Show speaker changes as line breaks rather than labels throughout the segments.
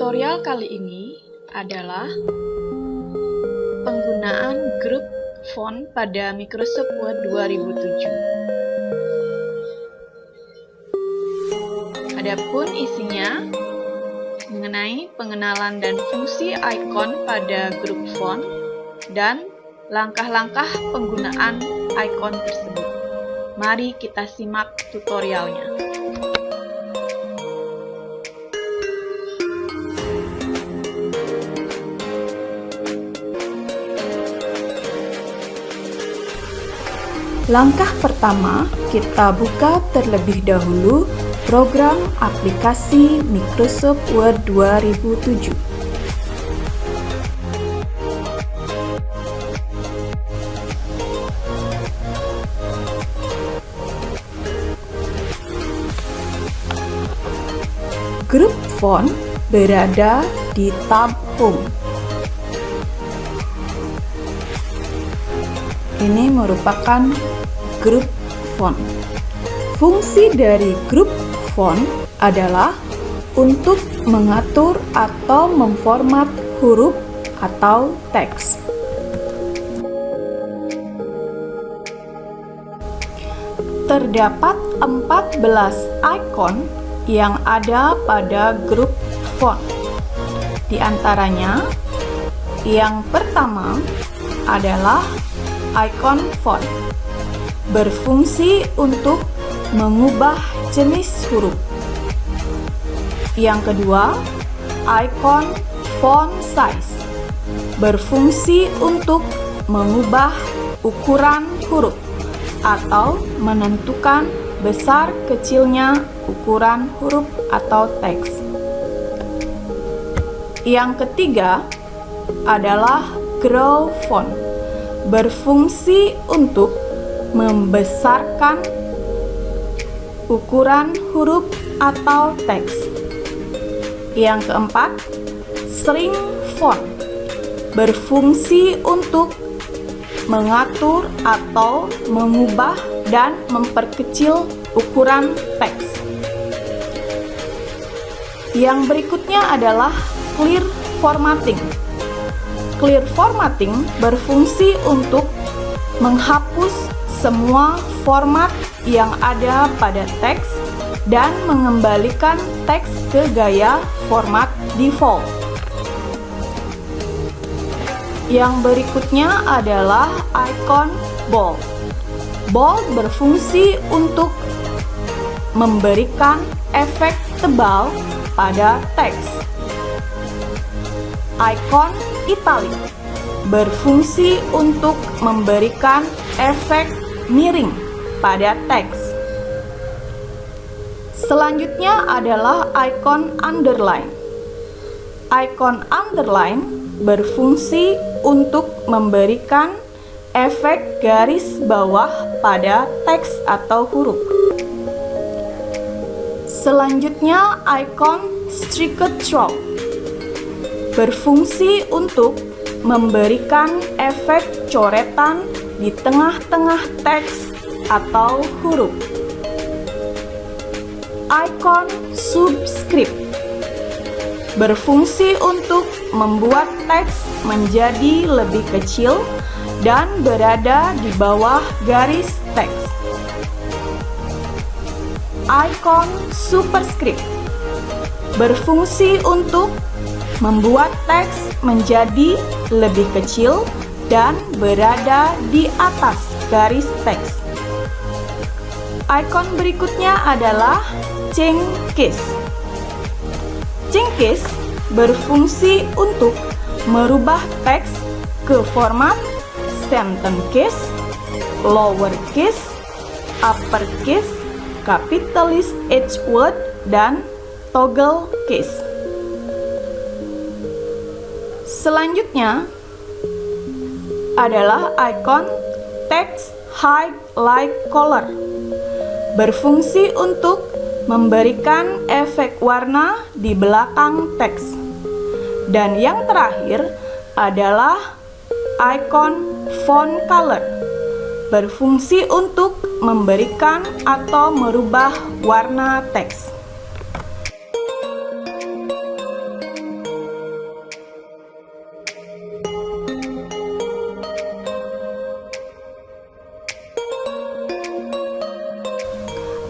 Tutorial kali ini adalah penggunaan grup font pada Microsoft Word 2007. Adapun isinya mengenai pengenalan dan fungsi icon pada grup font dan langkah-langkah penggunaan icon tersebut. Mari kita simak tutorialnya.
Langkah pertama, kita buka terlebih dahulu program aplikasi Microsoft Word 2007. Grup font berada di tab Home. Ini merupakan grup font. Fungsi dari grup font adalah untuk mengatur atau memformat huruf atau teks. Terdapat 14 icon yang ada pada grup font. Di antaranya, yang pertama adalah icon font, berfungsi untuk mengubah jenis huruf. Yang kedua, icon font size, berfungsi untuk mengubah ukuran huruf atau menentukan besar kecilnya ukuran huruf atau teks. Yang ketiga adalah grow font, berfungsi untuk membesarkan ukuran huruf atau teks. Yang keempat, shrink font, berfungsi untuk mengatur atau mengubah dan memperkecil ukuran teks. Yang berikutnya adalah clear formatting. Clear formatting berfungsi untuk menghapus semua format yang ada pada teks dan mengembalikan teks ke gaya format default. Yang berikutnya adalah icon bold. Bold berfungsi untuk memberikan efek tebal pada teks. Icon italic berfungsi untuk memberikan efek miring pada teks. Selanjutnya adalah icon underline. Icon underline berfungsi untuk memberikan efek garis bawah pada teks atau huruf. Selanjutnya, icon streaked stroke berfungsi untuk memberikan efek coretan di tengah-tengah teks atau huruf. Icon subscript berfungsi untuk membuat teks menjadi lebih kecil dan berada di bawah garis teks. Icon superscript berfungsi untuk membuat teks menjadi lebih kecil dan berada di atas garis teks. Icon berikutnya adalah change case. Change case berfungsi untuk merubah teks ke format sentence case, lower case, upper case, capitalist H word, dan toggle case. Selanjutnya adalah icon text highlight color, berfungsi untuk memberikan efek warna di belakang teks. Dan yang terakhir adalah icon font color, berfungsi untuk memberikan atau merubah warna teks.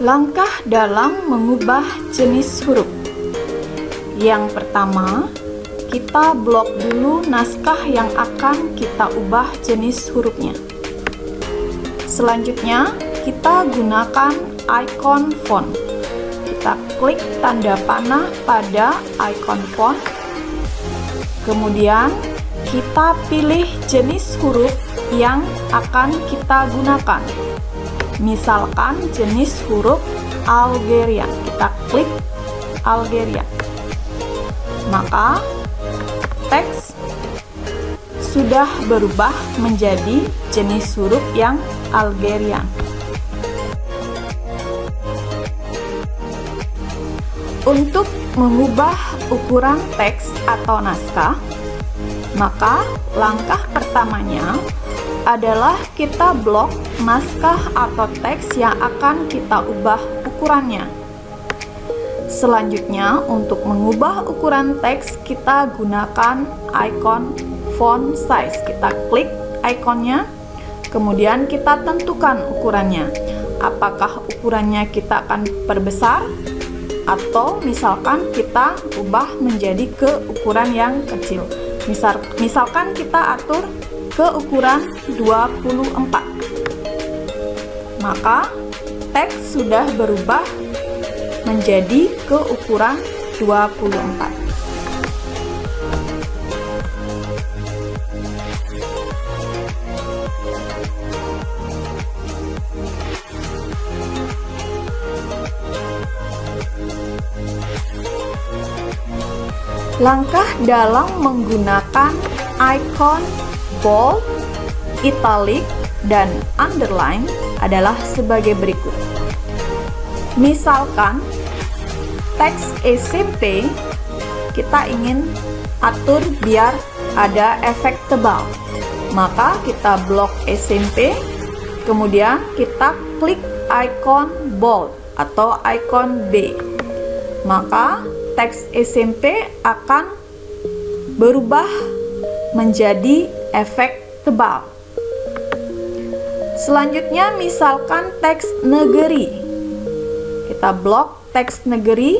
Langkah dalam mengubah jenis huruf. Yang pertama, kita blok dulu naskah yang akan kita ubah jenis hurufnya. Selanjutnya, kita gunakan icon font. Kita klik tanda panah pada icon font. Kemudian, kita pilih jenis huruf yang akan kita gunakan. Misalkan jenis huruf Algerian. Kita klik Algerian. Maka teks sudah berubah menjadi jenis huruf yang Algerian. Untuk mengubah ukuran teks atau naskah, maka langkah pertamanya adalah kita blok naskah atau teks yang akan kita ubah ukurannya. Selanjutnya, untuk mengubah ukuran teks, kita gunakan icon font size. Kita klik ikonnya, kemudian kita tentukan ukurannya. Apakah ukurannya kita akan perbesar, atau misalkan kita ubah menjadi ke ukuran yang kecil. Misalkan kita atur ke ukuran 24. Maka teks sudah berubah menjadi ke ukuran 24. Langkah dalam menggunakan icon bold, italic, dan underline adalah sebagai berikut. Misalkan teks SMP kita ingin atur biar ada efek tebal, maka kita blok SMP, kemudian kita klik icon bold atau icon B, maka teks SMP akan berubah menjadi efek tebal. Selanjutnya, misalkan teks negeri, kita blok teks negeri,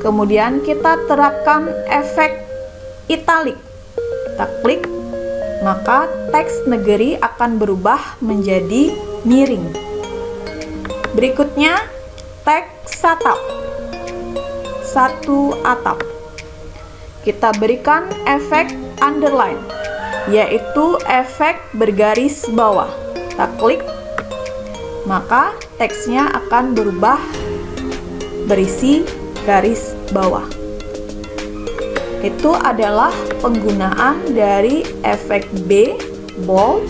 kemudian kita terapkan efek italic. Kita klik, maka teks negeri akan berubah menjadi miring. Berikutnya, teks atap. Satu atap. Kita berikan efek underline, yaitu efek bergaris bawah. Kita klik, maka teksnya akan berubah berisi garis bawah. Itu adalah penggunaan dari efek B, bold,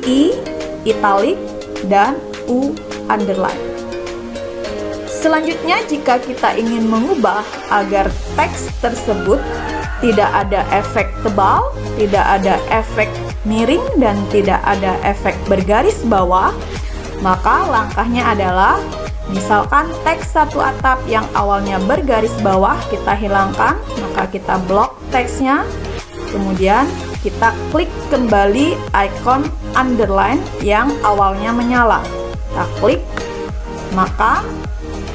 I, italic, dan U, underline. Selanjutnya, jika kita ingin mengubah agar teks tersebut tidak ada efek tebal, tidak ada efek miring, dan tidak ada efek bergaris bawah, maka langkahnya adalah misalkan teks satu atap yang awalnya bergaris bawah kita hilangkan, maka kita blok teksnya, kemudian kita klik kembali icon underline yang awalnya menyala. Kita klik, maka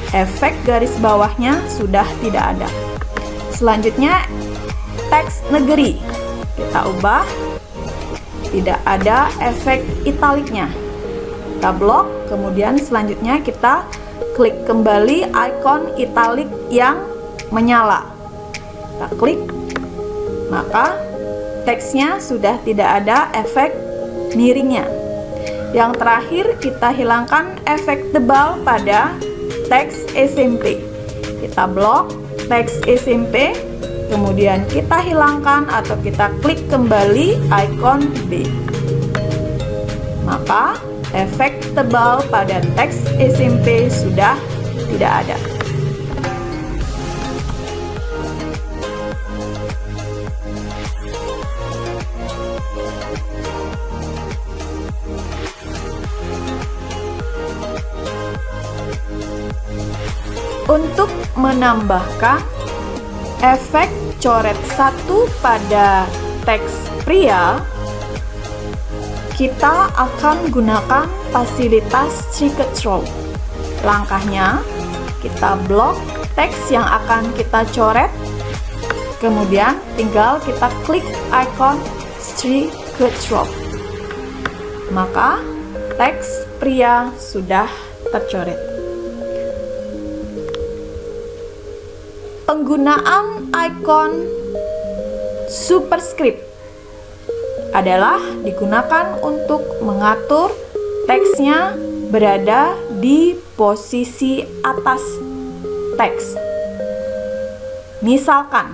efek garis bawahnya sudah tidak ada. Selanjutnya, teks negeri kita ubah, tidak ada efek italiknya. Kita blok, kemudian selanjutnya kita klik kembali icon italik yang menyala. Kita klik, maka teksnya sudah tidak ada efek miringnya. Yang terakhir, kita hilangkan efek tebal pada teks SMP. Kita blok teks SMP, kemudian kita hilangkan atau kita klik kembali icon B. Maka efek tebal pada teks SMP sudah tidak ada. Untuk menambahkan efek coret satu pada teks pria, kita akan gunakan fasilitas Secret Row. Langkahnya, kita blok teks yang akan kita coret. Kemudian tinggal kita klik icon Street Drop. Maka teks pria sudah tercoret. Penggunaan ikon superscript adalah digunakan untuk mengatur teksnya berada di posisi atas teks. Misalkan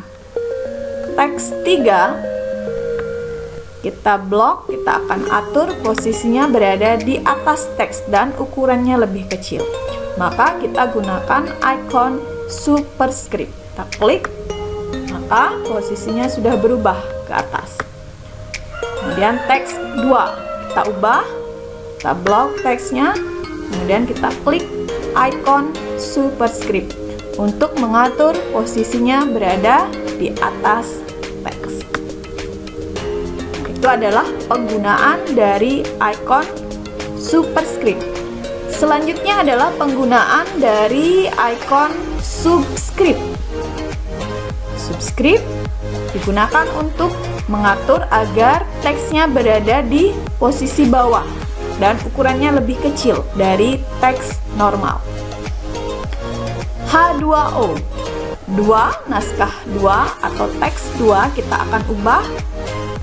teks 3 kita blok, kita akan atur posisinya berada di atas teks dan ukurannya lebih kecil. Maka kita gunakan ikon superscript. Kita klik, maka posisinya sudah berubah ke atas. Kemudian teks 2 kita ubah, kita blok teksnya, kemudian kita klik icon superscript untuk mengatur posisinya berada di atas teks. Itu adalah penggunaan dari icon superscript. Selanjutnya adalah penggunaan dari icon subscript. Subscript digunakan untuk mengatur agar teksnya berada di posisi bawah dan ukurannya lebih kecil dari teks normal. H2O, 2 naskah 2 atau teks 2 kita akan ubah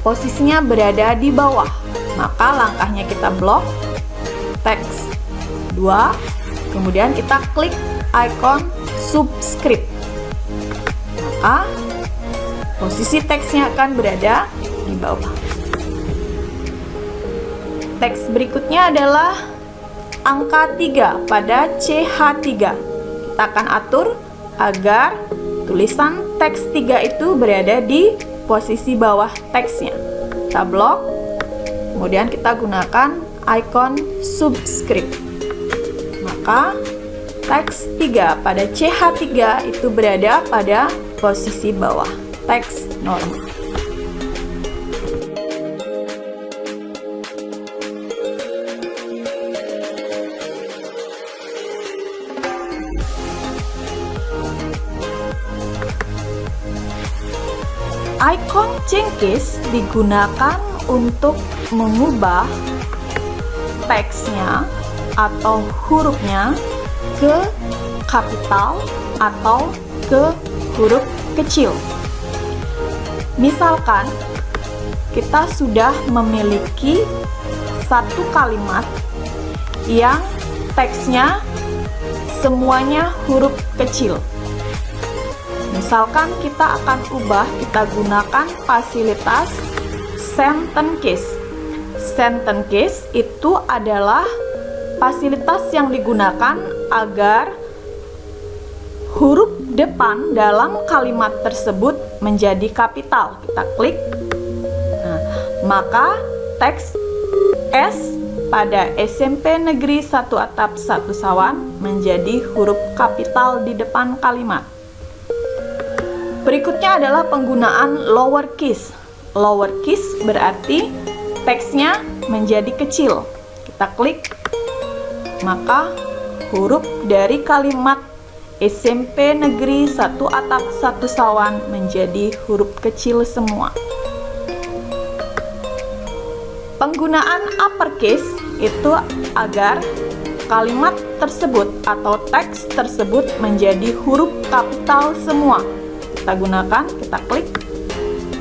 posisinya berada di bawah. Maka langkahnya kita blok teks 2, kemudian kita klik icon subscript. Maka posisi teksnya akan berada di bawah. Teks berikutnya adalah angka 3 pada CH3. Kita akan atur agar tulisan teks 3 itu berada di posisi bawah teksnya. Kita blok, kemudian kita gunakan icon subscript. Maka teks 3 pada CH3 itu berada pada posisi bawah teks normal. Icon cengkis digunakan untuk mengubah teksnya atau hurufnya ke kapital atau ke huruf kecil. Misalkan kita sudah memiliki satu kalimat yang teksnya semuanya huruf kecil. Misalkan kita akan ubah, kita gunakan fasilitas sentence case. Sentence case itu adalah fasilitas yang digunakan agar huruf depan dalam kalimat tersebut menjadi kapital. Kita klik. Nah, maka teks S pada SMP Negeri 1 Atap 1 Sawan menjadi huruf kapital di depan kalimat. Berikutnya adalah penggunaan lowercase. Lowercase berarti teksnya menjadi kecil. Kita klik, maka huruf dari kalimat SMP Negeri 1 Atap 1 Sawan menjadi huruf kecil semua. Penggunaan uppercase itu agar kalimat tersebut atau teks tersebut menjadi huruf kapital semua. Kita gunakan, kita klik,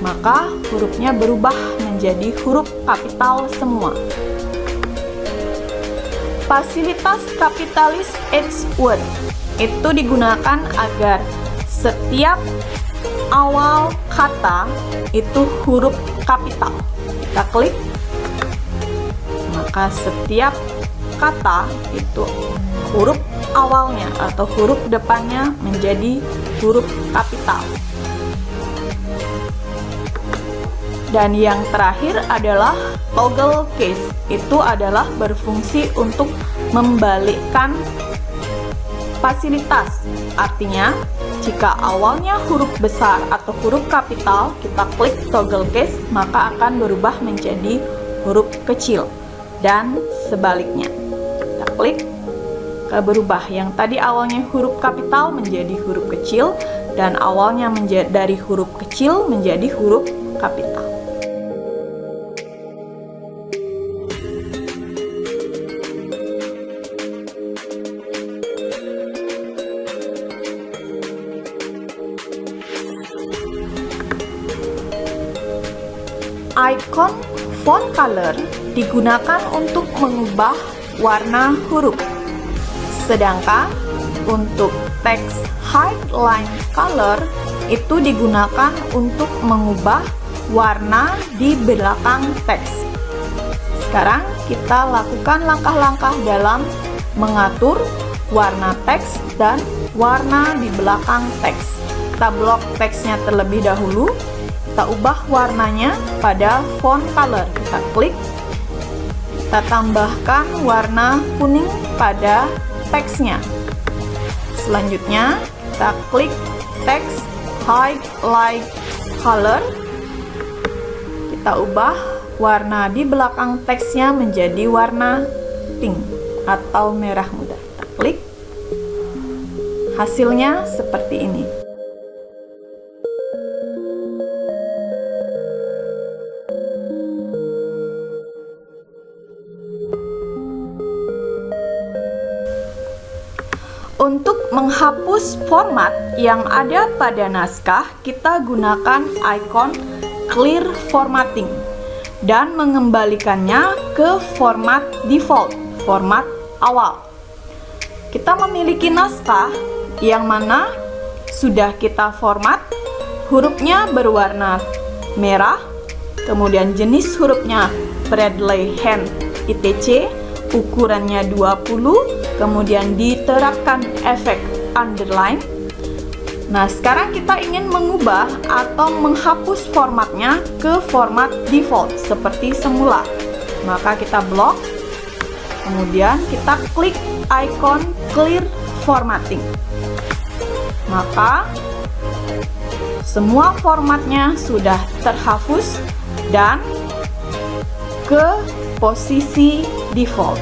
maka hurufnya berubah menjadi huruf kapital semua. Fasilitas kapitalis H word itu digunakan agar setiap awal kata itu huruf kapital. Kita klik, maka setiap kata itu huruf awalnya atau huruf depannya menjadi huruf kapital. Dan yang terakhir adalah toggle case. Itu adalah berfungsi untuk membalikkan fasilitas. Artinya, jika awalnya huruf besar atau huruf kapital, kita klik toggle case, maka akan berubah menjadi huruf kecil. Dan sebaliknya. Kita klik, berubah. Yang tadi awalnya huruf kapital menjadi huruf kecil, dan awalnya dari huruf kecil menjadi huruf kapital. Icon font color digunakan untuk mengubah warna huruf. Sedangkan untuk text highlight color itu digunakan untuk mengubah warna di belakang teks. Sekarang kita lakukan langkah-langkah dalam mengatur warna teks dan warna di belakang teks. Kita blok teksnya terlebih dahulu. Kita ubah warnanya pada font color. Kita klik. Kita tambahkan warna kuning pada teksnya. Selanjutnya, kita klik text highlight color. Kita ubah warna di belakang teksnya menjadi warna pink atau merah muda. Kita klik. Hasilnya seperti ini. Untuk menghapus format yang ada pada naskah, kita gunakan icon clear formatting dan mengembalikannya ke format default, format awal. Kita memiliki naskah yang mana sudah kita format, hurufnya berwarna merah, kemudian jenis hurufnya Bradley Hand ITC, ukurannya 20, kemudian diterapkan efek underline. Nah, sekarang kita ingin mengubah atau menghapus formatnya ke format default seperti semula. Maka kita blok, kemudian kita klik icon clear formatting. Maka semua formatnya sudah terhapus dan ke posisi default.